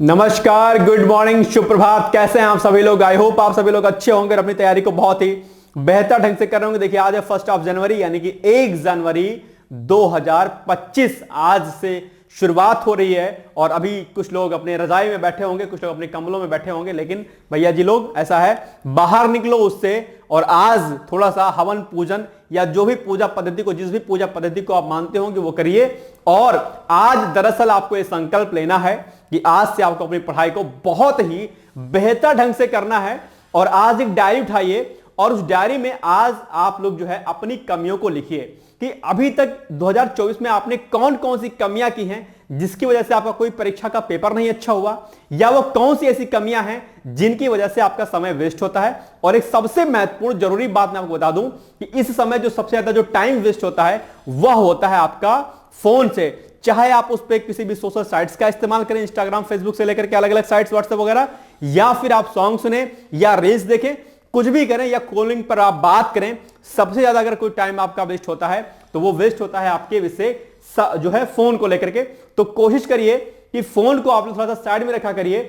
नमस्कार, good morning, सुप्रभात। कैसे हैं आप सभी लोग? आई होप आप सभी लोग अच्छे होंगे, अपनी तैयारी को बहुत ही बेहतर ढंग से कर रहे होंगे। देखिए आज है 1 जनवरी यानी कि 1 जनवरी 2025। आज से शुरुआत हो रही है और अभी कुछ लोग अपने रजाई में बैठे होंगे, कुछ लोग अपने कंबलों में बैठे होंगे, लेकिन भैया जी लोग ऐसा है, बाहर निकलो उससे और आज थोड़ा सा हवन पूजन या जो भी पूजा पद्धति को, जिस भी पूजा पद्धति को आप मानते होंगे वो करिए। और आज दरअसल आपको यह संकल्प लेना है कि आज से आपको अपनी पढ़ाई को बहुत ही बेहतर ढंग से करना है। और आज एक डायरी उठाइए और उस डायरी में आज आप लोग जो है अपनी कमियों को लिखिए कि अभी तक 2024 में आपने कौन कौन सी कमियां की हैं जिसकी वजह से आपका कोई परीक्षा का पेपर नहीं अच्छा हुआ, या वो कौन सी ऐसी कमियां हैं जिनकी वजह से आपका समय वेस्ट होता है। और एक सबसे महत्वपूर्ण जरूरी बात मैं आपको बता दूं कि इस समय जो सबसे ज्यादा जो टाइम वेस्ट होता है वह होता है आपका फोन से। चाहे आप उस पर किसी भी सोशल साइट्स का इस्तेमाल करें, इंस्टाग्राम, फेसबुक से लेकर के अलग अलग साइट्स, व्हाट्सएप वगैरह, या फिर आप सॉन्ग सुने या रील्स देखें, कुछ भी करें, या कॉलिंग पर आप बात करें, सबसे ज्यादा अगर कोई टाइम आपका वेस्ट होता है तो वो वेस्ट होता है आपके विषय जो है फोन को लेकर के। तो कोशिश करिए कि फोन को आप लोग थोड़ा सा साइड में रखा करिए।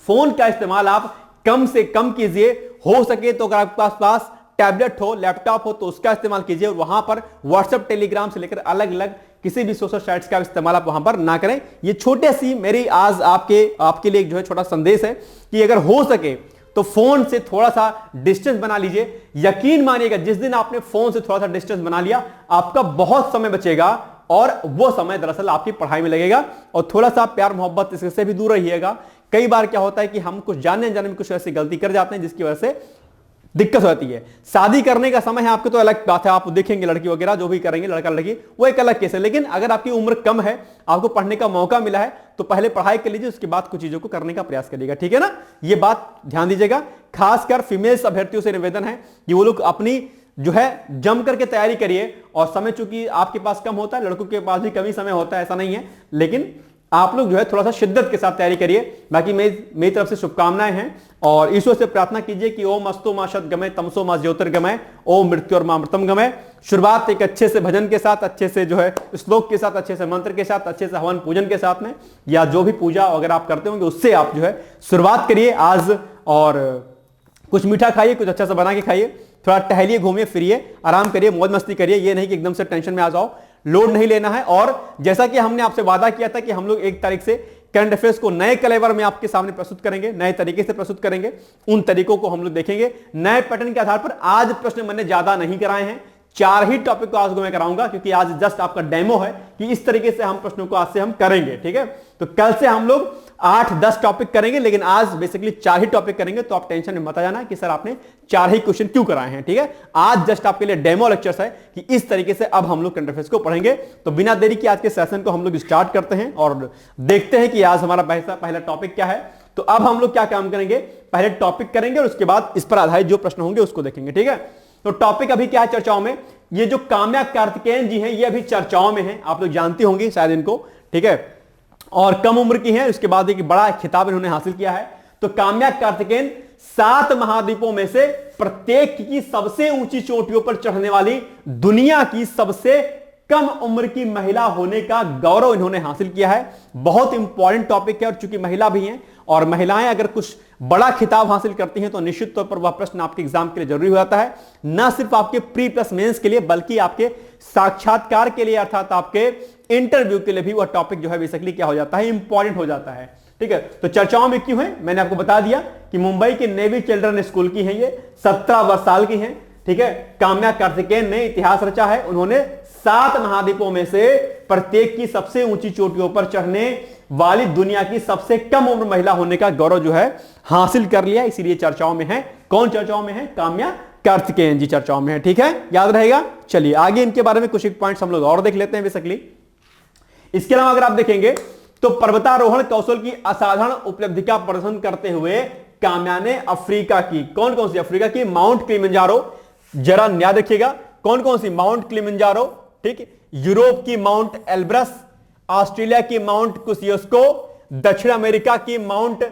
फोन का इस्तेमाल आप कम से कम कीजिए। हो सके तो अगर आपके पास टैबलेट हो, लैपटॉप हो तो उसका इस्तेमाल कीजिए और वहां पर व्हाट्सएप, टेलीग्राम से लेकर अलग अलग किसी भी सोशल साइट्स का इस्तेमाल आप वहां पर ना करें। ये छोटे सी मेरी आज आपके लिए जो है छोटा संदेश है कि अगर हो सके तो फोन से थोड़ा सा डिस्टेंस बना लीजिए। यकीन मानिएगा जिस दिन आपने फोन से थोड़ा सा डिस्टेंस बना लिया, आपका बहुत समय बचेगा और वो समय दरअसल आपकी पढ़ाई में लगेगा। और थोड़ा सा प्यार मोहब्बत इससे भी दूर रहिएगा। कई बार क्या होता है कि हम कुछ जानने अनजाने में कुछ ऐसी गलती कर जाते हैं जिसकी वजह से दिक्कत होती है। शादी करने का समय है आपके तो अलग बात है, आप देखेंगे लड़की वगैरह जो भी करेंगे, लड़का लड़की, वो एक अलग केस है। लेकिन अगर आपकी उम्र कम है, आपको पढ़ने का मौका मिला है, तो पहले पढ़ाई कर लीजिए, उसके बाद कुछ चीजों को करने का प्रयास करिएगा। ठीक है ना? ये बात ध्यान दीजिएगा। खासकर फीमेल्स अभ्यर्थियों से निवेदन है कि वो लोग अपनी जो है जम करके तैयारी करिए। और समय चूंकि आपके पास कम होता है, लड़कों के पास भी कमी समय होता है, ऐसा नहीं है, लेकिन आप लोग जो है थोड़ा सा शिद्दत के साथ तैयारी करिए। बाकी मेरी तरफ से शुभकामनाएं हैं और ईश्वर से प्रार्थना कीजिए कि ओम अस्तु मा सद्गमय तमसो मा ज्योतिर्गमय ओम मृत्यु और मा अमृतम गमय। शुरुआत एक अच्छे से भजन के साथ, अच्छे से जो है श्लोक के साथ, अच्छे से मंत्र के साथ, अच्छे से हवन पूजन के साथ में, या जो भी पूजा अगर आप करते होंगे उससे आप जो है शुरुआत करिए आज। और कुछ मीठा खाइए, कुछ अच्छा सा बना के खाइए, थोड़ा टहलिए, घूमिए फिरिए, आराम करिए, मौज मस्ती करिए। ये नहीं कि एकदम से टेंशन में आ जाओ, लोड नहीं लेना है। और जैसा कि हमने आपसे वादा किया था कि हम लोग 1 तारीख से करंट अफेयर्स को नए कलेवर में आपके सामने प्रस्तुत करेंगे, नए तरीके से प्रस्तुत करेंगे। उन तरीकों को हम लोग देखेंगे नए पैटर्न के आधार पर। आज प्रश्न मैंने ज्यादा नहीं कराए हैं, 4 ही टॉपिक को आज को मैं कराऊंगा, क्योंकि आज जस्ट आपका डेमो है कि इस तरीके से हम प्रश्नों को आज से हम करेंगे। ठीक है? तो कल से हम लोग 8-10 टॉपिक करेंगे, लेकिन आज बेसिकली 4 ही टॉपिक करेंगे। तो आप टेंशन में मत आ जाना कि सर आपने 4 ही क्वेश्चन क्यों कराए हैं। ठीक है? आज जस्ट आपके लिए डेमो लेक्चर्स है कि इस तरीके से अब हम लोग करंट अफेयर्स को पढ़ेंगे। तो बिना देरी के आज के सेशन को हम लोग स्टार्ट करते हैं और देखते हैं कि आज हमारा पहला टॉपिक क्या है। तो अब हम लोग क्या काम करेंगे, पहले टॉपिक करेंगे और उसके बाद इस पर आधारित जो प्रश्न होंगे उसको देखेंगे। ठीक है? तो टॉपिक अभी क्या है चर्चाओं में, ये जो काम्या कार्तिकेयन जी हैं ये अभी चर्चाओं में हैं, आप लोग जानती होंगी शायद इनको। ठीक है? और कम उम्र की हैं, उसके बाद एक बड़ा खिताब इन्होंने हासिल किया है। तो काम्या कार्तिकेयन 7 महाद्वीपों में से प्रत्येक की सबसे ऊंची चोटियों पर चढ़ने वाली दुनिया की सबसे कम उम्र की महिला होने का गौरव इन्होंने हासिल किया है। बहुत इंपॉर्टेंट टॉपिक है और चूंकि महिला भी हैं, और महिलाएं अगर कुछ बड़ा खिताब हासिल करती हैं तो निश्चित तौर पर वह प्रश्न आपके एग्जाम के लिए जरूरी हो जाता है। न सिर्फ आपके प्री प्लस मेंस के लिए, बल्कि आपके साक्षात्कार के लिए, अर्थात आपके इंटरव्यू के लिए भी वह टॉपिक जो है बेसिकली क्या हो जाता है, इंपॉर्टेंट हो जाता है। ठीक है? तो चर्चाओं में क्यों है, मैंने आपको बता दिया कि मुंबई के नेवी चिल्ड्रन स्कूल की हैं, ये 17 साल की हैं। ठीक है? काम्या कार्तिकेयन ने इतिहास रचा है। उन्होंने 7 महाद्वीपों में से प्रत्येक की सबसे ऊंची चोटियों पर चढ़ने वाली दुनिया की सबसे कम उम्र महिला होने का गौरव जो है हासिल कर लिया, इसीलिए चर्चाओं में है। कौन चर्चाओं में है? काम्या कार्तिकेयन जी चर्चाओं में है। ठीक है? याद रहेगा। चलिए आगे इनके बारे में कुछ एक पॉइंट्स हम लोग और देख लेते हैं बेसिकली। इसके अलावा अगर आप देखेंगे तो पर्वतारोहण कौशल की असाधारण उपलब्धि का प्रदर्शन करते हुए काम्या ने अफ्रीका की, कौन कौन सी अफ्रीका की? माउंट किलिमंजारो, जरा याद रखिएगा कौन कौन सी, माउंट किलिमंजारो, ठीक है, यूरोप की माउंट एल्ब्रस, ऑस्ट्रेलिया की माउंट कुसियोस्को, दक्षिण अमेरिका की माउंट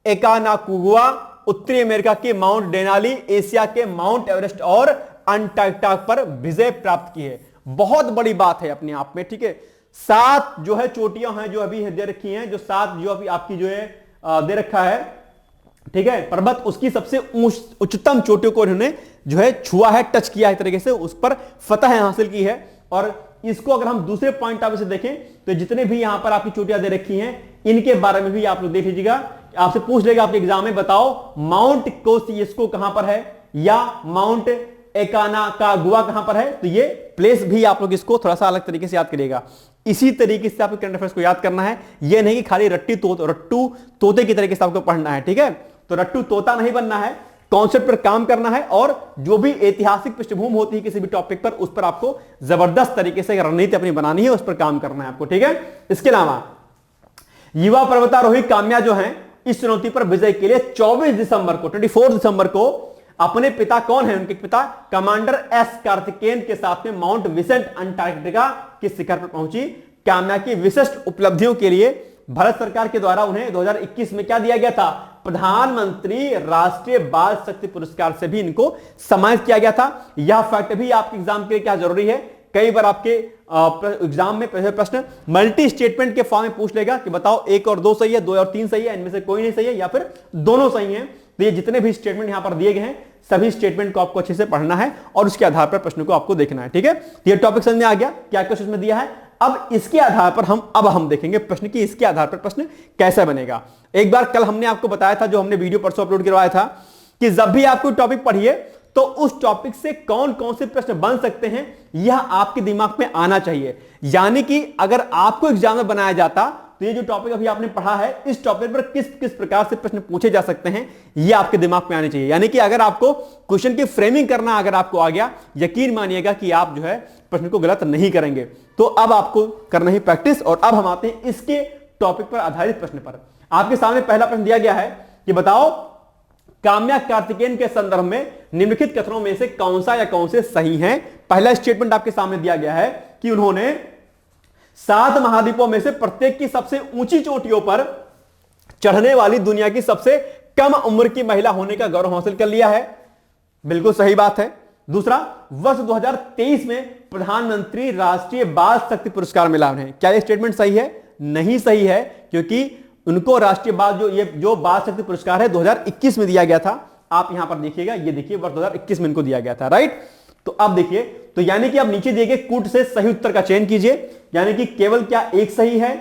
एकानाकुगुआ, उत्तरी अमेरिका की माउंट डेनाली, एशिया के माउंट एवरेस्ट और अंटार्कटिका पर विजय प्राप्त की है। बहुत बड़ी बात है अपने आप में। ठीक है? 7 जो है चोटियां हैं जो अभी दे रखी हैं, जो 7 जो अभी आपकी जो है दे रखा है, ठीक है, पर्वत, उसकी सबसे उच्चतम चोटियों को इन्होंने जो है छुआ है, टच किया है, तरीके से उस पर फतह हासिल की है। और इसको अगर हम दूसरे पॉइंट ऑफ व्यू से देखें तो जितने भी यहां पर आपकी चोटियां दे रखी हैं इनके बारे में भी आप लोग देख लीजिएगा, आपसे पूछ लेगा आपके एग्जाम में, बताओ माउंट कोसियुस्को कहां पर है या माउंट एकानाकागुआ कहां पर है। तो ये प्लेस भी आप लोग इसको थोड़ा सा अलग तरीके से याद करिएगा। इसी तरीके से आपको करंट अफेयर्स को याद करना है, यह नहीं कि खाली रट्टू तोते की तरीके से आपको पढ़ना है, ठीक है। तो रट्टू तोता नहीं बनना है, कॉन्सेप्ट पर काम करना है, और जो भी ऐतिहासिक पृष्ठभूमि होती है किसी भी टॉपिक पर, उस पर आपको जबरदस्त तरीके से रणनीति अपनी बनानी है, उस पर काम करना है आपको, ठीक है। इसके अलावा युवा पर्वतारोही काम्या जो है इस चुनौती पर विजय के लिए 24 दिसंबर को अपने पिता, कौन है उनके पिता, कमांडर एस कार्तिकेयन के साथ में माउंट विसेंट अंटार्कटिका के शिखर पर पहुंची। काम्या की विशिष्ट उपलब्धियों के लिए भारत सरकार के द्वारा उन्हें 2021 में क्या दिया गया था, प्रधानमंत्री राष्ट्रीय बाल शक्ति पुरस्कार से भी इनको सम्मानित किया गया था। यह फैक्ट भी आपके एग्जाम के लिए क्या जरूरी है, कई बार आपके एग्जाम में प्रश्न मल्टी स्टेटमेंट के फॉर्म में पूछ लेगा कि बताओ 1 और 2 सही है, 2 और 3 सही है, इनमें से कोई नहीं सही है या फिर दोनों सही हैं। तो ये जितने भी स्टेटमेंट यहां पर दिए गए हैं सभी स्टेटमेंट को आपको अच्छे से पढ़ना है और उसके आधार पर प्रश्न को आपको देखना है, ठीक है। ये टॉपिक समझ में आ गया क्या क्वेश्चन में दिया है। अब इसके आधार पर हम देखेंगे प्रश्न की, इसके आधार पर प्रश्न कैसा बनेगा। एक बार कल हमने आपको बताया था, जो हमने वीडियो परसों अपलोड करवाया था, कि जब भी आप कोई टॉपिक पढ़िए तो उस टॉपिक से कौन कौन से प्रश्न बन सकते हैं यह आपके दिमाग में आना चाहिए। यानी कि अगर आपको एग्जाम में बनाया जाता तो ये जो टॉपिक अभी आपने पढ़ा है, इस टॉपिक पर किस किस प्रकार से प्रश्न पूछे जा सकते हैं ये आपके दिमाग में आने चाहिए। यानी कि अगर आपको क्वेश्चन की फ्रेमिंग करना अगर आपको आ गया, यकीन मानिएगा कि आप जो है प्रश्न को गलत नहीं करेंगे। तो अब आपको करना ही प्रैक्टिस। और अब हम आते हैं इसके टॉपिक पर आधारित प्रश्न पर। आपके सामने पहला प्रश्न दिया गया है कि बताओ काम्या कार्तिकेयन के संदर्भ में निम्नलिखित कथनों में से कौन सा या कौन से सही हैं। पहला स्टेटमेंट आपके सामने दिया गया है कि उन्होंने 7 महाद्वीपों में से प्रत्येक की सबसे ऊंची चोटियों पर चढ़ने वाली दुनिया की सबसे कम उम्र की महिला होने का गौरव हासिल कर लिया है। बिल्कुल सही बात है। दूसरा, वर्ष 2023 में प्रधानमंत्री राष्ट्रीय बाल शक्ति पुरस्कार मिला उन्हें। क्या यह स्टेटमेंट सही है? नहीं सही है, क्योंकि उनको राष्ट्रीय बाल जो बाल शक्ति पुरस्कार है 2021 में दिया गया था। आप यहां पर देखिएगा, ये देखिए वर्ष 2021 में इनको दिया गया था, राइट। तो अब देखिए, तो यानी कि अब नीचे दिए गए कूट से सही उत्तर का चयन कीजिए। यानी कि केवल क्या एक सही है?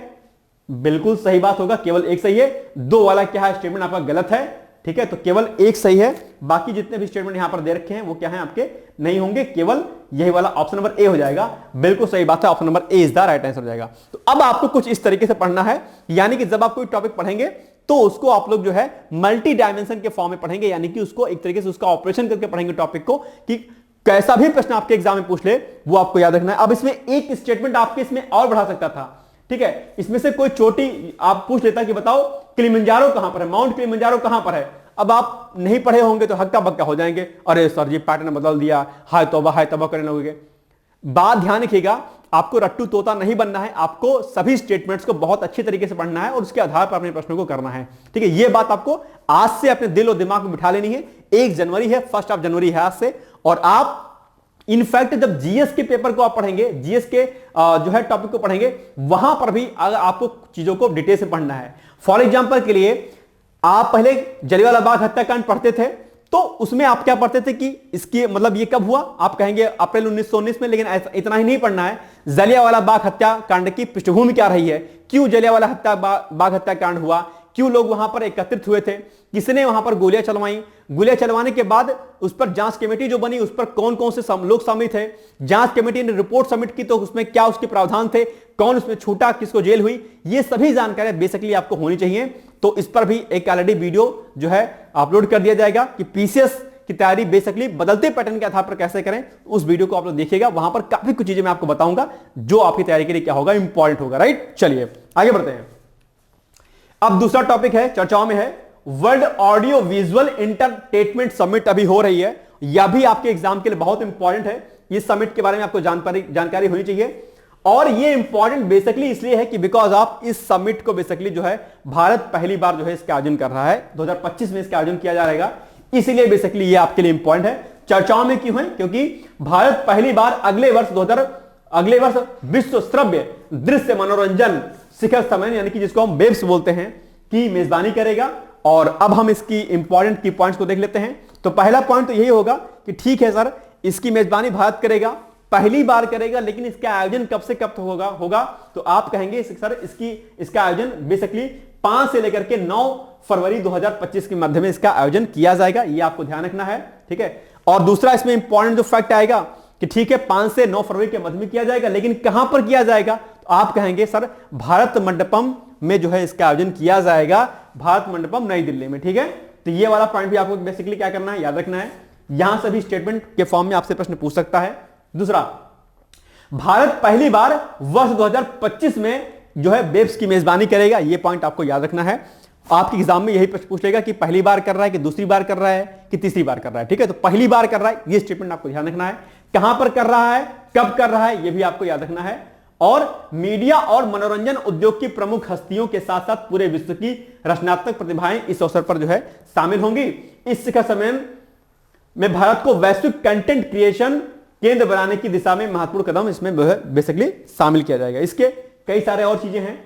बिल्कुल सही बात होगा, केवल एक सही है। 2 वाला क्या है स्टेटमेंट आपका गलत है, ठीक है। तो केवल एक सही है, बाकी जितने भी स्टेटमेंट यहां पर दे रखे हैं वो क्या है आपके नहीं होंगे, केवल यही वाला ऑप्शन नंबर ए हो जाएगा। बिल्कुल सही बात है, option number A is the right answer हो जाएगा। तो अब आपको कुछ इस तरीके से पढ़ना है, यानी कि जब आप कोई टॉपिक पढ़ेंगे तो उसको आप लोग जो है मल्टी डायमेंशन के फॉर्म में पढ़ेंगे, यानी कि उसको एक तरीके से उसका ऑपरेशन करके पढ़ेंगे टॉपिक को, कि कैसा भी प्रश्न आपके एग्जाम में पूछ ले वो आपको याद रखना है। अब इसमें एक स्टेटमेंट आपके इसमें और बढ़ा सकता था, ठीक है। इसमें से कोई चोटी आप पूछ लेता कि बताओ किलिमंजारो कहां पर है, माउंट किलिमंजारो कहां पर है। अब आप नहीं पढ़े होंगे तो हक्का बक्का हो जाएंगे, अरे सर जी पैटर्न बदल दिया, हाय तौबा करने लगोगे। बात ध्यान रखिएगा, आपको रट्टू तोता नहीं बनना है, आपको सभी स्टेटमेंट्स को बहुत अच्छे तरीके से पढ़ना है और उसके आधार पर अपने प्रश्नों को करना है, ठीक है। यह बात आपको आज से अपने दिल और दिमाग में बिठा लेनी है। 1 जनवरी है, 1 जनवरी है आज से, और आप इनफैक्ट जब जीएस के पेपर को आप पढ़ेंगे, जीएस के जो है टॉपिक को पढ़ेंगे, वहां पर भी अगर आपको चीजों को डिटेल से पढ़ना है। फॉर एग्जांपल के लिए, आप पहले जलियांवाला बाग हत्याकांड पढ़ते थे तो उसमें आप क्या पढ़ते थे कि इसकी मतलब ये कब हुआ, आप कहेंगे अप्रैल 1919 में, लेकिन इतना ही नहीं पढ़ना है। जलियांवाला बाग हत्याकांड की पृष्ठभूमि क्या रही है, क्यों जलियांवाला बाग हत्याकांड हुआ, क्यों लोग वहां पर एकत्रित हुए थे, किसने वहां पर गोलियां चलवाई, गोलियां चलवाने के बाद उस पर जांच कमेटी जो बनी उस पर कौन कौन से लोग शामिल थे, जांच कमेटी ने रिपोर्ट सबमिट की तो उसमें क्या उसके प्रावधान थे, कौन उसमें छूटा, किसको जेल हुई, ये सभी जानकारी बेसिकली आपको होनी चाहिए। तो इस पर भी एक ऑलरेडी वीडियो जो है अपलोड कर दिया जाएगा कि पीसीएस की तैयारी बेसिकली बदलते पैटर्न के आधार पर कैसे करें। उस वीडियो को आप लोग देखिएगा, वहां पर काफी कुछ चीजें मैं आपको बताऊंगा जो आपकी तैयारी के लिए क्या होगा, इंपॉर्टेंट होगा, राइट। चलिए आगे बढ़ते हैं। अब दूसरा टॉपिक है, चर्चाओं में है, world audio visual entertainment summit अभी हो रही है। यह भी आपके एग्जाम के लिए बहुत इंपॉर्टेंट है। इस समिट के बारे में आपको जानकारी होनी चाहिए, और ये इंपॉर्टेंट बेसिकली इसलिए है कि बिकॉज ऑफ इस समिट को बेसिकली जो है भारत पहली बार जो है इसका आयोजन कर रहा है, 2025 में इसका आयोजन किया जाएगा, इसलिए बेसिकली ये आपके लिए इंपॉर्टेंट है। चर्चाओं में क्यों है? क्योंकि भारत पहली बार अगले वर्ष अगले वर्ष विश्व श्रव्य दृश्य मनोरंजन शिखर सम्मेलन यानी कि जिसको हम वेब्स बोलते हैं की मेजबानी करेगा। और अब हम इसकी इंपॉर्टेंट की पॉइंट्स को देख लेते हैं। तो पहला पॉइंट तो यही होगा कि ठीक है सर, इसकी मेजबानी भारत करेगा, पहली बार करेगा, लेकिन इसका आयोजन कब से कब होगा तो आप कहेंगे सर इसका आयोजन बेसिकली 5 से लेकर के 9 फरवरी 2025 के मध्य में इसका आयोजन किया जाएगा। ये आपको ध्यान रखना है, ठीक है। और दूसरा इसमें इंपॉर्टेंट जो फैक्ट आएगा कि ठीक है 5 से 9 फरवरी के मध्य में किया जाएगा, लेकिन कहां पर किया जाएगा तो आप कहेंगे सर भारत मंडपम में जो है इसका आयोजन किया जाएगा, भारत मंडपम नई दिल्ली में, ठीक है। तो ये वाला पॉइंट भी आपको बेसिकली क्या करना है, याद रखना है। यहां से भी स्टेटमेंट के फॉर्म में आपसे प्रश्न पूछ सकता है। दूसरा, भारत पहली बार वर्ष 2025 में जो है वेब्स की मेजबानी करेगा, ये पॉइंट आपको याद रखना है। आपके एग्जाम में यही प्रश्न पूछ लेगा कि पहली बार कर रहा है कि दूसरी बार कर रहा है कि तीसरी बार कर रहा है, ठीक है। तो पहली बार कर रहा है, ये स्टेटमेंट आपको ध्यान रखना है। कहां पर कर रहा है, कब कर रहा है, ये भी आपको याद रखना है। और मीडिया और मनोरंजन उद्योग की प्रमुख हस्तियों के साथ साथ पूरे विश्व की रचनात्मक प्रतिभाएं इस अवसर पर जो है शामिल होंगी। इस शिखर सम्मेलन में भारत को वैश्विक कंटेंट क्रिएशन केंद्र बनाने की दिशा में महत्वपूर्ण कदम इसमें बेसिकली शामिल किया जाएगा। इसके कई सारे और चीजें हैं,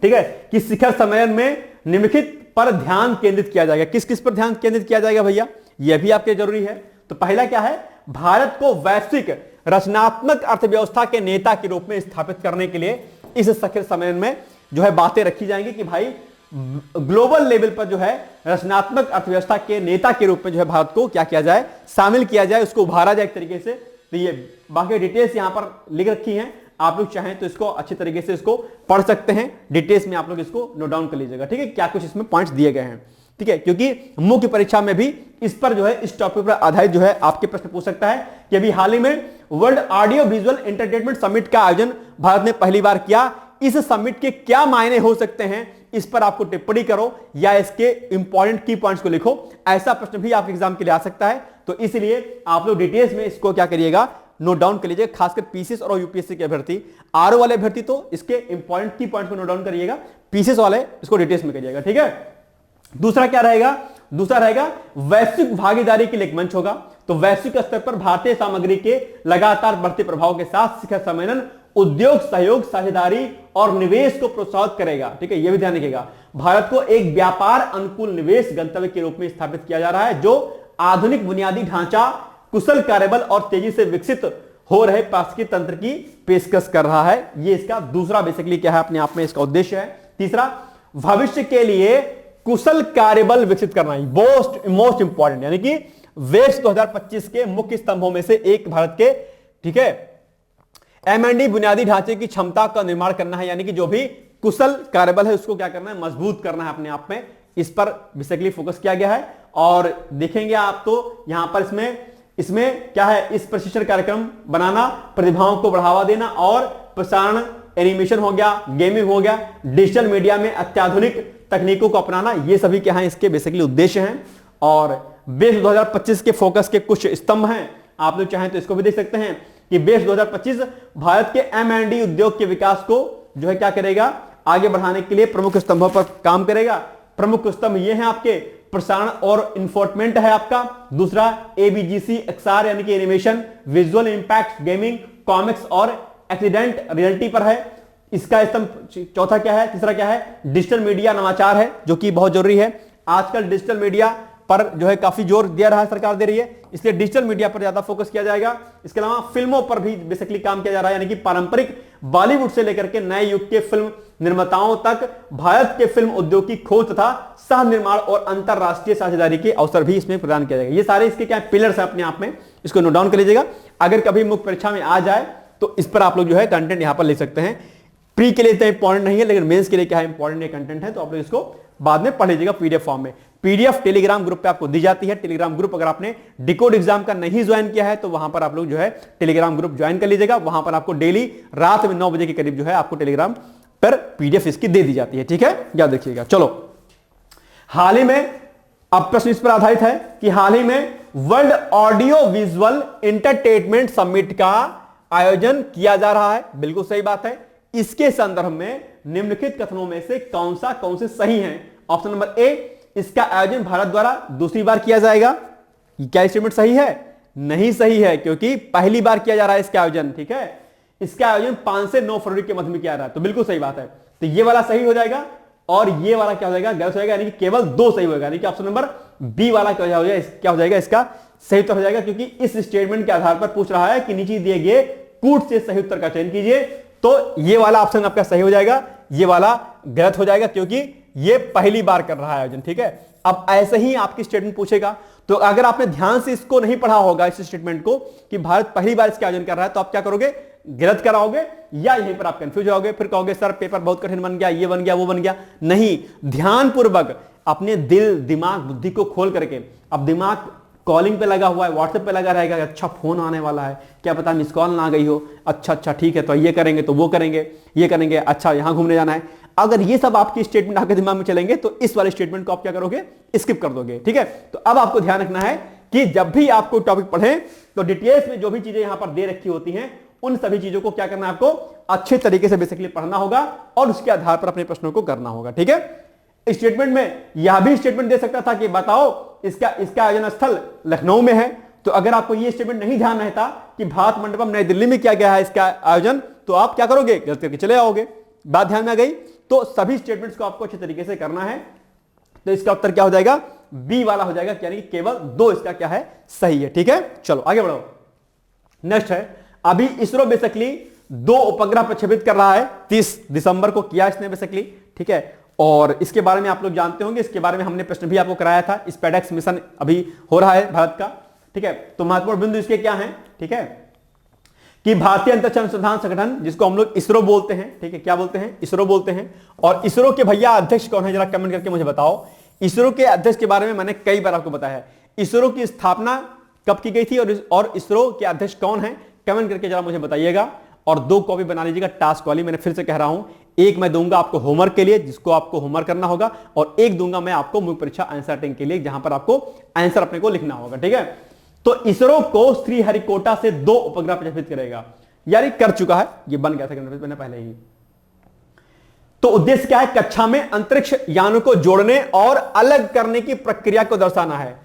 ठीक है, कि शिखर सम्मेलन में निम्नलिखित पर ध्यान केंद्रित किया जाएगा। किस किस पर ध्यान केंद्रित किया जाएगा भैया, यह भी आपके जरूरी है। तो पहला क्या है, भारत को वैश्विक रचनात्मक अर्थव्यवस्था के नेता के रूप में स्थापित करने के लिए इस शिखर सम्मेलन में जो है बातें रखी जाएंगी कि भाई ग्लोबल लेवल पर जो है रचनात्मक अर्थव्यवस्था के नेता के रूप में जो है भारत को क्या किया जाए, शामिल किया जाए, उसको उभारा जाए एक तरीके से। तो ये बाकी डिटेल्स यहां पर लिख रखी हैं, आप लोग चाहें तो इसको अच्छी तरीके से इसको पढ़ सकते हैं। डिटेल्स में आप लोग इसको नोट डाउन कर लीजिएगा, ठीक है, क्या कुछ इसमें पॉइंट्स दिए गए हैं, ठीक है। क्योंकि मुख्य परीक्षा में भी इस पर जो है इस टॉपिक पर आधारित जो है आपके प्रश्न पूछ सकता है कि अभी हाल ही में world audio visual entertainment summit का आयोजन भारत ने पहली बार किया। इस समिट के क्या मायने हो सकते हैं, इस पर आपको टिप्पणी करो या इसके इंपॉर्टेंट की पॉइंट्स को लिखो। ऐसा प्रश्न भी आपके एग्जाम के लिए आ सकता है। तो इसलिए आप लोग डिटेल्स में इसको क्या करिएगा, नोट डाउन कर लीजिएगा। खासकर पीसीएस और यूपीएससी के अभ्यर्थी, आरओ वाले अभ्यर्थी तो इसके इंपॉर्टेंट की पॉइंट को नोट डाउन करिएगा, पीसीएस वाले इसको डिटेल्स में करिएगा, ठीक है। दूसरा क्या रहेगा, दूसरा रहेगा वैश्विक भागीदारी के लिए एक मंच होगा। तो वैश्विक स्तर पर भारतीय सामग्री के लगातार बढ़ते प्रभाव के साथ शिखर सम्मेलन उद्योग सहयोग, साझेदारी और निवेश को प्रोत्साहित करेगा, ठीक है, यह भी ध्यान रखिएगा। भारत को एक व्यापार अनुकूल निवेश गंतव्य के रूप में स्थापित किया जा रहा है, जो आधुनिक बुनियादी ढांचा, कुशल कार्यबल और तेजी से विकसित हो रहे पारिस्थितिकी तंत्र की पेशकश कर रहा है। ये इसका दूसरा बेसिकली क्या है, अपने आप में इसका उद्देश्य है। तीसरा, भविष्य के लिए कुशल कार्यबल विकसित करना है, मोस्ट इंपॉर्टेंट, यानी कि वेब्स 2025 के मुख्य स्तंभों में से एक भारत के, ठीक है, M&D बुनियादी ढांचे की क्षमता का निर्माण करना है, यानी कि जो भी कुशल कार्यबल है उसको क्या करना है, मजबूत करना है अपने आप में। इस पर बेसिकली फोकस किया गया है। और देखेंगे आप तो यहां पर इसमें क्या है, इस प्रशिक्षण कार्यक्रम बनाना, प्रतिभाओं को बढ़ावा देना और प्रसारण, एनिमेशन हो गया, गेमिंग हो गया, डिजिटल मीडिया में अत्याधुनिक तकनीकों को अपनाना, ये सभी क्या है इसके बेसिकली उद्देश्य हैं। और वेब्स 2025 के फोकस के कुछ स्तंभ हैं, आप लोग चाहें तो इसको भी देख सकते हैं कि वेब्स 2025 भारत के M&D उद्योग के विकास को जो है क्या करेगा, आगे बढ़ाने के लिए प्रमुख स्तंभों पर काम करेगा। प्रमुख स्तंभ ये हैं आपके, प्रसारण और इंफोर्टमेंट है आपका। दूसरा ABGC XR यानी कि animation, visual impact, gaming, comics और एक्सीडेंट रियलिटी पर है। इसका स्तंभ चौथा क्या है, तीसरा क्या है, डिजिटल मीडिया नवाचार है, जो कि बहुत जरूरी है। आजकल डिजिटल मीडिया पर जो है काफी जोर दिया रहा है, सरकार दे रही है, इसलिए डिजिटल मीडिया पर ज्यादा फोकस किया जाएगा। इसके अलावा फिल्मों पर भी बेसिकली काम किया जा रहा है, यानी कि पारंपरिक बॉलीवुड से लेकर के नए युग के फिल्म निर्माताओं तक भारत के फिल्म उद्योग की खोज तथा सह निर्माण और अंतरराष्ट्रीय साझेदारी के अवसर भी इसमें प्रदान किया जाएगा। ये सारे इसके क्या पिलर्स है अपने आप में, इसको नोट डाउन कर लीजिएगा। अगर कभी मुख्य परीक्षा में आ जाए तो इस पर आप लोग जो है कंटेंट यहां पर लिख सकते हैं। प्री के लिए इतना इंपॉर्टेंट नहीं है, लेकिन मेंस के लिए क्या है इंपॉर्टेंट ये कंटेंट है, तो आप लोग इसको बाद में पढ़ लीजिएगा पीडीएफ फॉर्म में। पीडीएफ टेलीग्राम ग्रुप पे आपको दी जाती है। टेलीग्राम ग्रुप अगर आपने डिकोड एग्जाम का नहीं ज्वाइन किया है तो वहां पर आप लोग जो है टेलीग्राम ग्रुप ज्वाइन कर लीजिएगा। वहां पर आपको डेली रात में 9 बजे के करीब जो है आपको टेलीग्राम पर पीडीएफ इसकी दे दी जाती है, ठीक है, याद रखिएगा। चलो, हाल ही में अब प्रश्न इस पर आधारित है कि हाल ही में world audio visual entertainment summit का आयोजन किया जा रहा है। बिल्कुल सही बात है। इसके संदर्भ में निम्नलिखित कथनों में से कौन से सही हैं? ऑप्शन नंबर ए, इसका आयोजन भारत द्वारा दूसरी बार किया जाएगा। क्या स्टेटमेंट सही है? नहीं सही है, क्योंकि पहली बार किया जा रहा है इसका आयोजन, ठीक है। इसका आयोजन 5 से 9 फरवरी के मध्य में किया रहा है। तो बिल्कुल सही बात है, तो ये वाला सही हो जाएगा और ये वाला क्या हो जाएगा, गलत हो जाएगा, यानी कि केवल 2 सही होगा, यानी कि ऑप्शन नंबर बी वाला क्या हो जाएगा, इसका सही उत्तर हो जाएगा, क्योंकि इस स्टेटमेंट के आधार पर पूछ रहा है कि नीचे दिए गए कूट से सही उत्तर का चयन कीजिए। तो ये वाला ऑप्शन आपका सही हो जाएगा, ये वाला गलत हो जाएगा, क्योंकि ये पहली बार कर रहा है आयोजन। ठीक है, अब ऐसे ही आपकी स्टेटमेंट पूछेगा, तो अगर आपने ध्यान से इसको नहीं पढ़ा होगा इस स्टेटमेंट को कि भारत पहली बार इसका आयोजन कर रहा है, तो आप क्या करोगे, गलत कराओगे या यहीं पर आप कंफ्यूज होगे, फिर कहोगे सर पेपर बहुत कठिन बन गया, ये बन गया, वो बन गया। नहीं, ध्यानपूर्वक अपने दिल दिमाग बुद्धि को खोल करके, अब दिमाग कॉलिंग पे लगा हुआ है, व्हाट्सएप पे लगा रहेगा, अच्छा फोन आने वाला है, क्या पता मिस कॉल ना गई हो, अच्छा ठीक है, तो ये करेंगे, तो वो करेंगे, ये करेंगे, अच्छा यहां घूमने जाना है। अगर ये सब आपकी स्टेटमेंट आपके दिमाग में चलेंगे तो इस वाले स्टेटमेंट को आप क्या करोगे, स्किप कर दोगे। ठीक है, तो अब आपको ध्यान रखना है कि जब भी आपको टॉपिक पढ़ें तो डिटेल्स में जो भी चीजें यहां पर दे रखी होती हैं उन सभी चीजों को क्या करना है, आपको अच्छे तरीके से बेसिकली पढ़ना होगा और उसके आधार पर अपने प्रश्नों को करना होगा। ठीक है, स्टेटमेंट में यह भी स्टेटमेंट दे सकता था कि बताओ इसका आयोजन स्थल लखनऊ में है, तो अगर आपको यह स्टेटमेंट नहीं ध्यान रहता कि भारत मंडपम नई दिल्ली में किया गया है इसका आयोजन, तो आप क्या करोगे, गलत करके चले आओगे। बात ध्यान में आ गई? तो सभी स्टेटमेंट्स को आपको अच्छे तरीके से करना है। तो इसका उत्तर क्या हो जाएगा, बी वाला हो जाएगा, यानी कि केवल 2 इसका क्या है, सही है। ठीक है, चलो आगे बढ़ो। नेक्स्ट है, अभी इसरो बेसिकली 2 उपग्रह प्रक्षेपित कर रहा है, 30 दिसंबर को किया इसने बेसिकली। ठीक है, और इसके बारे में आप लोग जानते होंगे, इसके बारे में हमने प्रश्न भी आपको कराया था। स्पेडेक्स मिशन अभी हो रहा है भारत का। ठीक है, तो महत्वपूर्ण बिंदु इसके क्या हैं, ठीक है, कि भारतीय अंतरिक्ष अनुसंधान संगठन, जिसको हम लोग इसरो बोलते हैं, ठीक है, क्या बोलते हैं, इसरो बोलते हैं। और इसरो के भैया अध्यक्ष कौन है, जरा कमेंट करके मुझे बताओ। इसरो के अध्यक्ष के बारे में मैंने कई बार आपको बताया है। इसरो की स्थापना कब की गई थी और इसरो के अध्यक्ष कौन है, कमेंट करके जरा मुझे बताइएगा। और 2 कॉपी बना लीजिएगा टास्क वाली, मैंने फिर से कह रहा हूं, एक मैं दूंगा आपको होमवर्क के लिए जिसको आपको होमवर्क करना होगा, और एक दूंगा मैं आपको मुख्य परीक्षा आंसर राइटिंग के लिए जहां पर आपको आंसर अपने को लिखना होगा। ठीक है, तो इसरो को श्रीहरिकोटा से 2 उपग्रह प्रक्षेपित करेगा, यानी कर चुका है, ये बन गया था मैंने पहले ही। तो उद्देश्य क्या है, कक्षा में अंतरिक्ष यानों को जोड़ने और अलग करने की प्रक्रिया को दर्शाना है।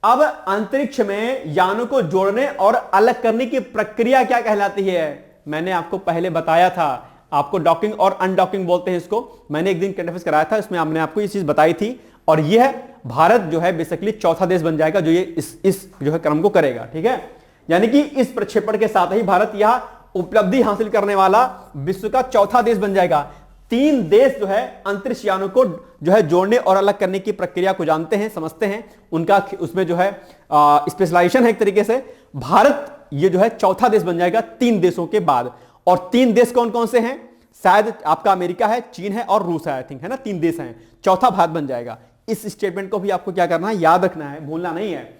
अब अंतरिक्ष में यानों को जोड़ने और अलग करने की प्रक्रिया क्या कहलाती है, मैंने आपको पहले बताया था। आपको डॉकिंग और अनडॉकिंग बोलते हैं इसको, मैंने एक दिन कैंपस कराया था, इसमें हमने आपको ये चीज बताई थी। और यह भारत जो है बेसिकली चौथा देश बन जाएगा जो ये इस जो है क्रम को करेगा। ठीक है, यानी कि इस प्रक्षेपण के साथ ही भारत यह उपलब्धि हासिल करने वाला विश्व का चौथा देश बन जाएगा। 3 देश जो है अंतरिक्ष यानों को जो है जोड़ने और अलग करने की प्रक्रिया को जानते हैं, समझते हैं, उनका उसमें जो है स्पेशलाइजेशन है एक तरीके से। भारत ये जो है चौथा देश बन जाएगा 3 देशों के बाद। और 3 देश कौन कौन से हैं, शायद आपका अमेरिका है, चीन है और रूस है, आई थिंक, है ना, 3 देश हैं, चौथा भारत बन जाएगा। इस स्टेटमेंट को भी आपको क्या करना है, याद रखना है, भूलना नहीं है।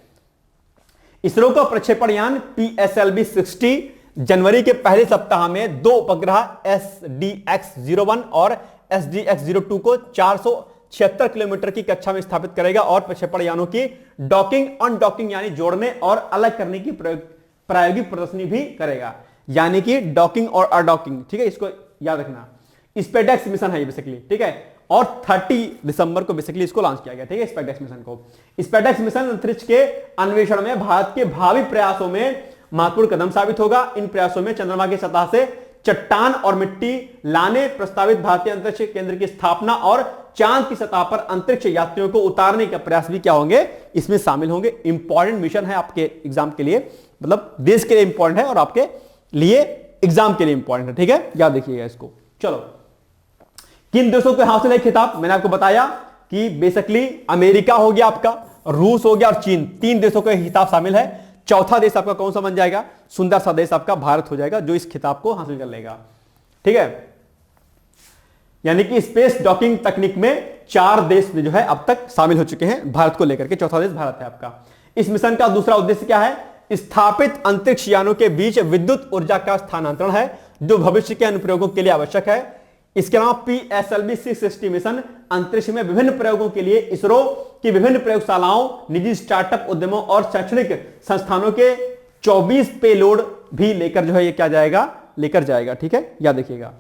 इसरो का प्रक्षेपण यान PSLV-60 जनवरी के पहले सप्ताह में 2 उपग्रह SDX-01 और SDX-02 को 476 किलोमीटर की कक्षा में स्थापित करेगा और प्रक्षेपण यानों की डॉकिंग अनडॉकिंग यानी जोड़ने और अलग करने की प्रायोगिक प्रदर्शनी भी करेगा, यानी कि डॉकिंग और अडॉकिंग। ठीक है, इसको याद रखना। स्पेडेक्स मिशन है ये बेसिकली। ठीक है, और 30 दिसंबर को बेसिकली इसको लॉन्च किया गया। ठीक है, स्पेडेक्स मिशन को। स्पेडेक्स मिशन अंतरिक्ष के अन्वेषण में भारत के भावी प्रयासों में महत्वपूर्ण कदम साबित होगा। इन प्रयासों में चंद्रमा की सतह से चट्टान और मिट्टी लाने, प्रस्तावित भारतीय अंतरिक्ष केंद्र की स्थापना और चांद की सतह पर अंतरिक्ष यात्रियों को उतारने का प्रयास भी क्या होंगे, इसमें शामिल होंगे। इंपॉर्टेंट मिशन है आपके एग्जाम के लिए, मतलब देश के लिए इंपॉर्टेंट है और आपके लिए एग्जाम के लिए इंपॉर्टेंट है। ठीक है, याद रखिएगा इसको। चलो, किन देशों को हासिल है खिताब, मैंने आपको बताया कि बेसिकली अमेरिका हो गया आपका, रूस हो गया और चीन, 3 देशों का खिताब शामिल है। चौथा देश आपका कौन सा बन जाएगा, सुंदर सा देश आपका भारत हो जाएगा जो इस खिताब को हासिल कर लेगा। ठीक है, यानी कि स्पेस डॉकिंग तकनीक में 4 देश जो है अब तक शामिल हो चुके हैं, भारत को लेकर के चौथा देश भारत है आपका। इस मिशन का दूसरा उद्देश्य क्या है, स्थापित अंतरिक्ष यानों के बीच विद्युत ऊर्जा का स्थानांतरण है जो भविष्य के अनुप्रयोगों के लिए आवश्यक है। इसके अलावा PSLV-660 मिशन अंतरिक्ष में विभिन्न प्रयोगों के लिए इसरो की विभिन्न प्रयोगशालाओं, निजी स्टार्टअप उद्यमों और शैक्षणिक संस्थानों के 24 पेलोड भी लेकर जो है ये क्या जाएगा, लेकर जाएगा। ठीक है, याद रखिएगा।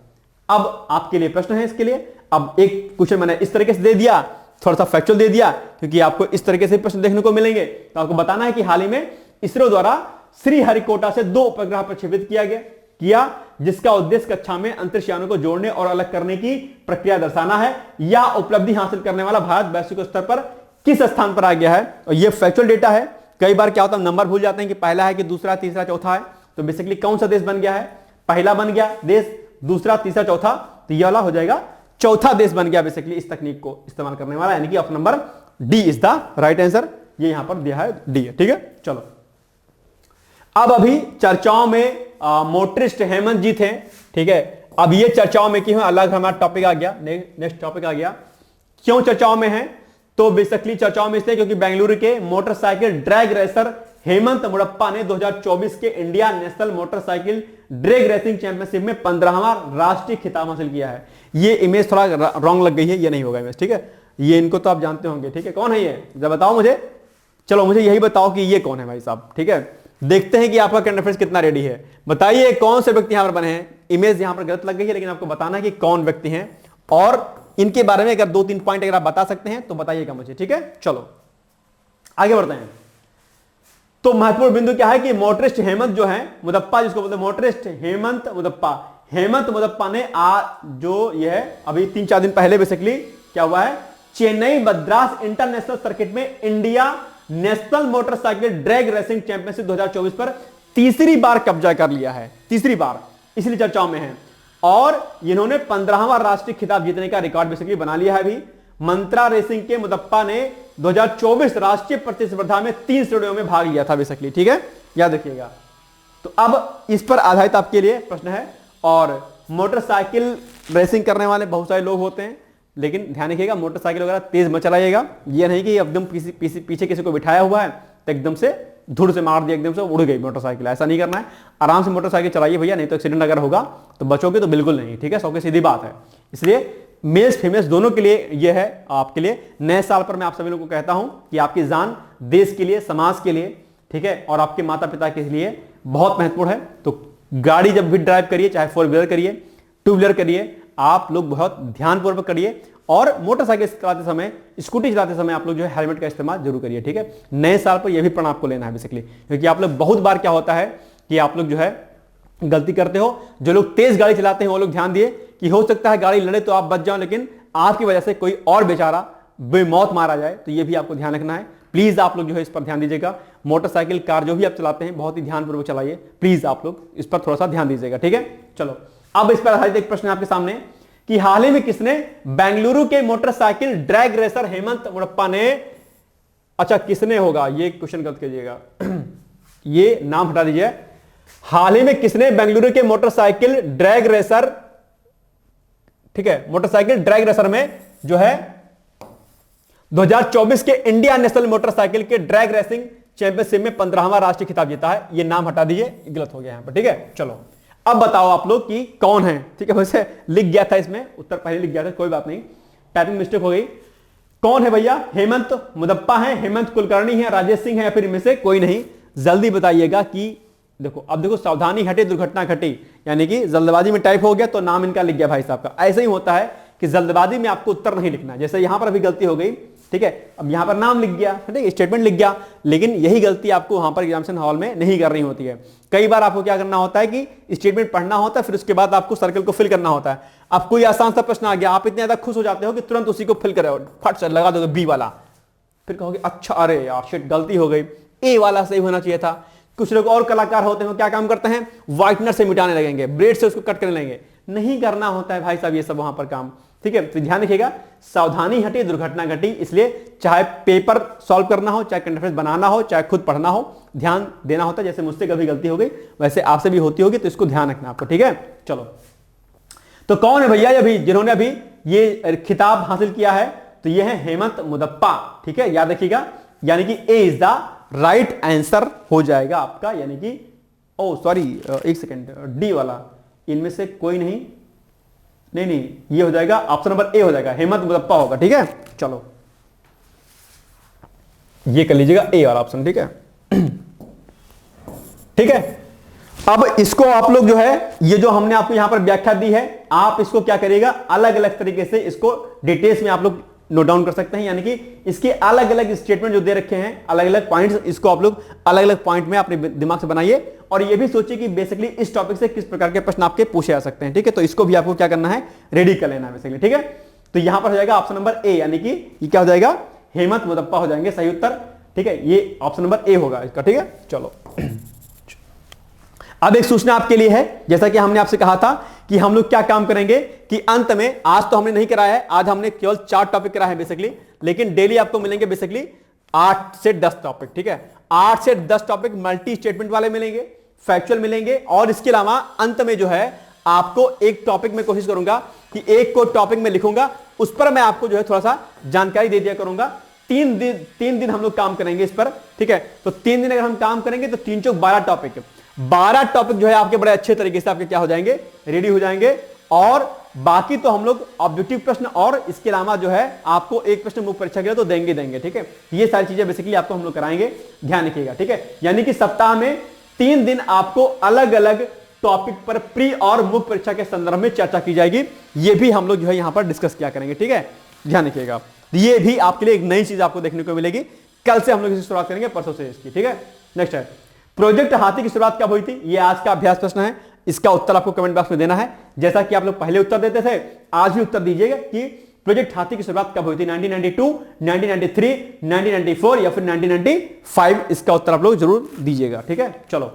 अब आपके लिए प्रश्न है इसके लिए। अब एक क्वेश्चन मैंने इस तरीके से दे दिया, थोड़ा सा फैक्चुअल दे दिया, क्योंकि आपको इस तरीके से प्रश्न देखने को मिलेंगे। तो आपको बताना है कि हाल ही में इसरो द्वारा श्रीहरिकोटा से 2 उपग्रह प्रक्षेपित किया गया। किया, जिसका उद्देश्य कक्षा में अंतरिक्ष यानों को जोड़ने और अलग करने की प्रक्रिया दर्शाना है। या उपलब्धि हासिल करने वाला भारत वैश्विक स्तर पर किस स्थान पर आ गया है। और यह फैक्चुअल डेटा है। कई बार क्या होता है, नंबर भूल जाते हैं कि पहला है कि दूसरा, तीसरा, चौथा है। तो बेसिकली कौन सा देश बन गया है, पहला बन गया देश, दूसरा, तीसरा, चौथा, तो यह वाला हो जाएगा चौथा देश बन गया बेसिकली इस तकनीक को इस्तेमाल करने वाला, यानी कि option number D is the right answer. ये यहां पर दिया है डी है, ठीक है। चलो अब अभी चर्चाओं में मोटरिस्ट हेमंत जी थे, ठीक है। अब ये चर्चाओं में क्यों, अलग हमारा टॉपिक आ गया, नेक्स्ट टॉपिक आ गया। क्यों चर्चाओं में है, तो बेसिकली चर्चाओं में इसलिए क्योंकि बेंगलुरु के मोटरसाइकिल ड्रैग रेसर हेमंत मुरप्पा ने 2024 के India national motorcycle drag racing championship में 15वां राष्ट्रीय खिताब हासिल किया है। ये इमेज थोड़ा रॉन्ग लग गई है, ये नहीं होगा इमेज, ठीक है। ये इनको तो आप जानते होंगे, ठीक है। कौन है ये, जब बताओ मुझे, चलो मुझे यही बताओ कि ये कौन है भाई साहब, ठीक है। देखते हैं कि आपका करंट अफेयर्स कितना रेडी है। बताइए कौन से व्यक्ति यहां पर बने हैं। इमेज यहां पर गलत लग गई है, लेकिन आपको बताना है कि कौन व्यक्ति हैं और इनके बारे में अगर 2-3 पॉइंट अगर आप बता सकते हैं तो बताइएगा मुझे, ठीक है। चलो आगे बढ़ते हैं। तो महत्वपूर्ण बिंदु क्या है कि मोटरिस्ट हेमंत जो है मुदप्पा, जिसको बोलते हैं मोटरिस्ट हेमंत मुदप्पा ने जो यह अभी 3-4 दिन पहले बेसिकली क्या हुआ है, चेन्नई मद्रास इंटरनेशनल सर्किट में India national motorcycle drag racing championship 2024 पर तीसरी बार कब्जा कर लिया है, तीसरी बार, इसलिए चर्चाओं में है। और इन्होंने 15वां राष्ट्रीय खिताब जीतने का रिकॉर्ड बेसिकली बना लिया है। अभी मंत्रा रेसिंग के मुदप्पा ने 2024 राष्ट्रीय प्रतिस्पर्धा में 3 श्रेणियों में भाग लिया था बेसिकली, ठीक है, याद रखिएगा। तो अब इस पर आधारित आपके लिए प्रश्न है। और मोटरसाइकिल रेसिंग करने वाले बहुत सारे लोग होते हैं, लेकिन ध्यान रखिएगा मोटरसाइकिल वगैरह तेज मत चलाइएगा। ये नहीं कि एकदम पीछे किसी को बिठाया हुआ है तो एकदम से धूल से मार दिया, एकदम से उड़ गई मोटरसाइकिल, ऐसा नहीं करना है। आराम से मोटरसाइकिल चलाइए भैया, नहीं तो एक्सीडेंट अगर होगा तो बचोगे तो बिल्कुल नहीं, ठीक है, सौ की सीधी बात है। इसलिए मेल्स फीमेल्स दोनों के लिए यह है आपके लिए। नए साल पर मैं आप सभी लोगों को कहता हूं कि आपकी जान देश के लिए, समाज के लिए, ठीक है, और आपके माता पिता के लिए बहुत महत्वपूर्ण है। तो गाड़ी जब भी ड्राइव करिए, चाहे 4 व्हीलर करिए, 2 व्हीलर करिए, आप लोग बहुत ध्यानपूर्वक करिए। और मोटरसाइकिल चलाते समय, स्कूटी चलाते समय आप लोग जो है हेलमेट का इस्तेमाल जरूर करिए, ठीक है। नए साल पर यह भी प्रण आपको लेना है बेसिकली, क्योंकि आप लोग बहुत बार क्या होता है कि आप लोग जो है गलती करते हो। जो लोग तेज गाड़ी चलाते हैं वो लोग ध्यान दिए कि हो सकता है गाड़ी लड़े तो आप बच जाओ, लेकिन आपकी वजह से कोई और बेचारा बेमौत मारा जाए, तो ये भी आपको ध्यान रखना है। प्लीज आप लोग जो है इस पर ध्यान दीजिएगा। मोटरसाइकिल, कार जो भी आप चलाते हैं बहुत ही ध्यानपूर्वक चलाइए, प्लीज आप लोग इस पर थोड़ा सा ध्यान दीजिएगा, ठीक है। चलो अब इस पर आधारित एक प्रश्न आपके सामने कि हाल ही में किसने बेंगलुरु के मोटरसाइकिल ड्रैग रेसर हेमंत मुरप्पा ने, अच्छा किसने होगा, ये क्वेश्चन गलत कीजिएगा, ये नाम हटा दीजिए। हाल ही में किसने बेंगलुरु के मोटरसाइकिल ड्रैग रेसर, ठीक है, मोटरसाइकिल ड्रैग रेसर में जो है 2024 के इंडिया नेशनल मोटरसाइकिल के ड्रैग रेसिंग चैंपियनशिप में 15वां राष्ट्रीय खिताब जीता है। ये नाम हटा दीजिए, गलत हो गया यहां पर, ठीक है। चलो अब बताओ आप लोग कि कौन है, ठीक है। वैसे लिख गया था इसमें, उत्तर पहले लिख गया था, कोई बात नहीं, टाइपिंग मिस्टेक हो गई। कौन है भैया, हेमंत मुदप्पा है, हेमंत कुलकर्णी है, राजेश सिंह है, फिर इनमें से कोई नहीं। जल्दी बताइएगा कि देखो, अब देखो, सावधानी हटे दुर्घटना घटी, यानी कि जल्दबाजी में टाइप हो गया तो नाम इनका लिख गया भाई साहब का। ऐसे ही होता है कि जल्दबाजी में आपको उत्तर नहीं लिखना, जैसे यहां पर अभी गलती हो गई, ठीक है। अब यहां पर नाम लिख गया, ठीक है, स्टेटमेंट लिख गया, लेकिन यही गलती आपको वहां पर एग्जामिनेशन हॉल में नहीं करनी होती है। कई बार आपको क्या करना होता है कि स्टेटमेंट पढ़ना होता है, फिर उसके बाद आपको सर्कल को फिल करना होता है। अब कोई आसान सा प्रश्न आ गया, आप इतने ज्यादा खुश हो जाते हो कि तुरंत उसी को फिल करो, फट से लगा दोगे बी वाला, फिर कहोगे अच्छा अरे यार शिट गलती हो गई, ए वाला सही होना चाहिए था। कुछ लोग और कलाकार होते हैं, क्या काम करते हैं, व्हाइटनर से मिटाने लगेंगे, ब्लेड से उसको कट करने लगेंगे। नहीं करना होता है भाई साहब ये सब वहां पर काम, ठीक है। तो ध्यान रखिएगा, सावधानी हटी दुर्घटना घटी। इसलिए चाहे पेपर सॉल्व करना हो, चाहे करंट अफेयर्स बनाना हो, चाहे खुद पढ़ना हो, ध्यान देना होता है। जैसे मुझसे कभी गलती हो गई वैसे आपसे भी होती होगी, तो इसको ध्यान रखना आपको, ठीक है। चलो तो कौन है भैया अभी जिन्होंने अभी ये खिताब हासिल किया है, तो ये है हेमंत मुदप्पा, ठीक है, याद रखिएगा। यानी कि ए इज द राइट आंसर हो जाएगा आपका, यानी कि ओ सॉरी एक सेकेंड, डी वाला, इनमें से कोई नहीं, ये हो जाएगा ऑप्शन नंबर ए हो जाएगा, हेमंत मुदप्पा होगा, ठीक है। चलो ये कर लीजिएगा ए वाला ऑप्शन, ठीक है, ठीक है। अब इसको आप लोग जो है, ये जो हमने आपको यहां पर व्याख्या दी है, आप इसको क्या करिएगा, अलग अलग तरीके से इसको डिटेल्स में आप लोग नोट डाउन कर सकते हैं। यानी कि इसके अलग अलग स्टेटमेंट जो दे रखे हैं, अलग अलग पॉइंट्स, इसको आप लोग अलग अलग पॉइंट में अपने दिमाग से बनाइए और ये भी सोचिए कि बेसिकली इस टॉपिक से किस प्रकार के प्रश्न आपके पूछे जा सकते हैं, ठीक है। तो इसको भी आपको क्या करना है, रेडी कर लेना है बेसिकली, ठीक है। तो यहां पर हो जाएगा ऑप्शन नंबर ए, यानी कि ये क्या हो जाएगा, हेमंत मुदप्पा हो जाएंगे सही उत्तर, ठीक है। ये ऑप्शन नंबर ए होगा इसका, ठीक है। चलो अब एक सूचना आपके लिए है, जैसा कि हमने आपसे कहा था कि हम लोग क्या काम करेंगे कि अंत में, आज तो हमने नहीं कराया है, आज हमने केवल 4 टॉपिक कराया है बेसिकली, लेकिन डेली आपको मिलेंगे बेसिकली 8 से 10 टॉपिक, ठीक है। 8 से 10 टॉपिक मल्टी स्टेटमेंट वाले मिलेंगे, फैक्चुअल मिलेंगे, और इसके अलावा अंत में जो है आपको एक टॉपिक में कोशिश करूंगा कि एक को टॉपिक में लिखूंगा, उस पर मैं आपको जो है थोड़ा सा जानकारी दे दिया करूंगा। 3 दिन हम लोग काम करेंगे इस पर, ठीक है। तो 3 दिन अगर हम काम करेंगे तो 3 चौक 12 टॉपिक, 12 टॉपिक जो है आपके बड़े अच्छे तरीके से आपके क्या हो जाएंगे, रेडी हो जाएंगे। और बाकी तो हम लोग ऑब्जेक्टिव प्रश्न और इसके अलावा जो है आपको एक प्रश्न मुख्य परीक्षा के लिए तो देंगे, ठीक है। ये सारी चीजें बेसिकली आपको हम लोग कराएंगे, ध्यान रखिएगा, ठीक है। यानी कि सप्ताह में 3 दिन आपको अलग अलग टॉपिक पर प्री और मुख्य परीक्षा के संदर्भ में चर्चा की जाएगी, ये भी हम लोग जो है यहां पर डिस्कस किया करेंगे, ठीक है। ध्यान रखिएगा, ये भी आपके लिए एक नई चीज आपको देखने को मिलेगी। कल से हम लोग इसकी शुरुआत करेंगे, परसों से इसकी, ठीक है। नेक्स्ट है प्रोजेक्ट हाथी की शुरुआत कब हुई थी, ये आज का अभ्यास प्रश्न है, इसका उत्तर आपको कमेंट बॉक्स में देना है। जैसा कि आप लोग पहले उत्तर देते थे, आज भी उत्तर दीजिएगा कि प्रोजेक्ट हाथी की शुरुआत कब हुई थी, 1992, 1993, 1994 या फिर 1995, इसका उत्तर आप लोग जरूर दीजिएगा, ठीक है। चलो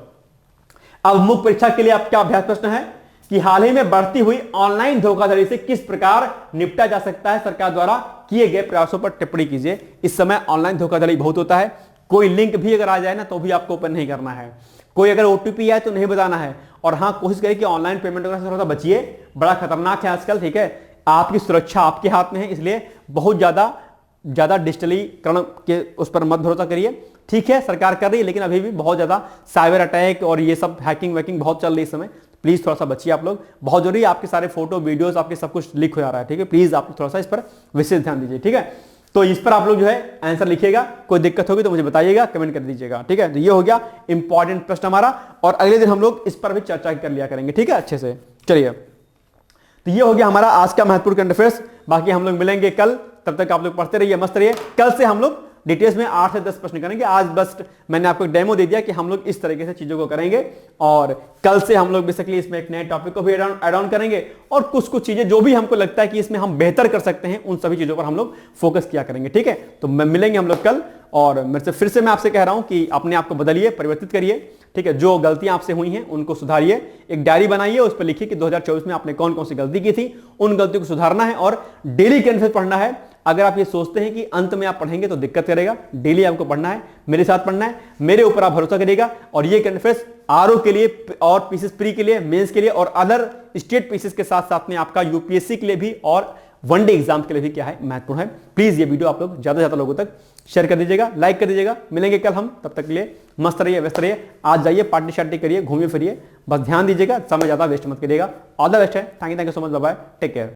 अब मुख्य परीक्षा के लिए आपका अभ्यास प्रश्न है कि हाल ही में बढ़ती हुई ऑनलाइन धोखाधड़ी से किस प्रकार निपटा जा सकता है, सरकार द्वारा किए गए प्रयासों पर टिप्पणी कीजिए। इस समय ऑनलाइन धोखाधड़ी बहुत होता है, कोई लिंक भी अगर आ जाए ना तो भी आपको ओपन नहीं करना है, कोई अगर ओटीपी आए तो नहीं बताना है, और हाँ कोशिश करिए कि ऑनलाइन पेमेंट वगैरह से थोड़ा सा बचिए, बड़ा खतरनाक है आजकल, ठीक है। आपकी सुरक्षा आपके हाथ में है, इसलिए बहुत ज्यादा डिजिटलीकरण के उस पर मत भरोसा करिए, ठीक है। सरकार कर रही है, लेकिन अभी भी बहुत ज्यादा साइबर अटैक और ये सब हैकिंग वैकिंग बहुत चल रही है इस समय, प्लीज थोड़ा सा बचिए आप लोग, बहुत जरूरी है। आपके सारे फोटो वीडियोस आपके सब कुछ लीक हो जा रहा है, ठीक है। प्लीज आप थोड़ा सा इस पर विशेष ध्यान दीजिए, ठीक है। तो इस पर आप लोग जो है आंसर लिखिएगा, कोई दिक्कत होगी तो मुझे बताइएगा, कमेंट कर दीजिएगा, ठीक है। तो ये हो गया इंपॉर्टेंट प्रश्न हमारा, और अगले दिन हम लोग इस पर भी चर्चा कर लिया करेंगे, ठीक है, अच्छे से। चलिए, तो ये हो गया हमारा आज का महत्वपूर्ण करंट अफेयर्स। बाकी हम लोग मिलेंगे कल, तब तक आप लोग पढ़ते रहिए, मस्त रहिए। कल से हम लोग डिटेल्स में 8 से 10 प्रश्न करेंगे। आज बस मैंने आपको एक डेमो दे दिया कि हम लोग इस तरीके से चीजों को करेंगे, और कल से हम लोग बेसिकली इसमें एक नए टॉपिक को भी ऐड ऑन करेंगे, और कुछ चीजें जो भी हमको लगता है कि इसमें हम बेहतर कर सकते हैं, उन सभी चीजों पर हम लोग फोकस किया करेंगे, ठीक है। तो मिलेंगे हम लोग कल, और मेरे से फिर से मैं आपसे कह रहा हूं कि अपने आप को बदलिए, परिवर्तित करिए, ठीक है। जो गलतियां आपसे हुई हैं उनको सुधारिए, एक डायरी बनाइए, उस पर लिखिए कि 2024 में आपने कौन कौन सी गलती की थी, उन गलतियों को सुधारना है, और डेली करंट अफेयर्स पढ़ना है। अगर आप ये सोचते हैं कि अंत में आप पढ़ेंगे तो दिक्कत करेगा, डेली आपको पढ़ना है, मेरे साथ पढ़ना है, मेरे ऊपर आप भरोसा करिएगा। और ये करंट अफेयर्स आरओ के लिए और पीसीएस प्री के लिए, मेंस के लिए, और अदर स्टेट पीसीएस के साथ साथ में आपका यूपीएससी के लिए भी और वनडे एग्जाम के लिए भी क्या है, महत्वपूर्ण है। प्लीज ये वीडियो आप लोग ज्यादा से ज्यादा लोगों तक शेयर कर दीजिएगा, लाइक कर दीजिएगा। मिलेंगे कल हम, तब तक के लिए मस्त रहिए, व्यस्त रहिए। आज जाइए पार्टी शार्टी करिए, घूमिए फिरिए, बस ध्यान दीजिएगा, समय ज्यादा वेस्ट मत करिएगा। ऑल द बेस्ट है, thank you so much, bye bye, take care.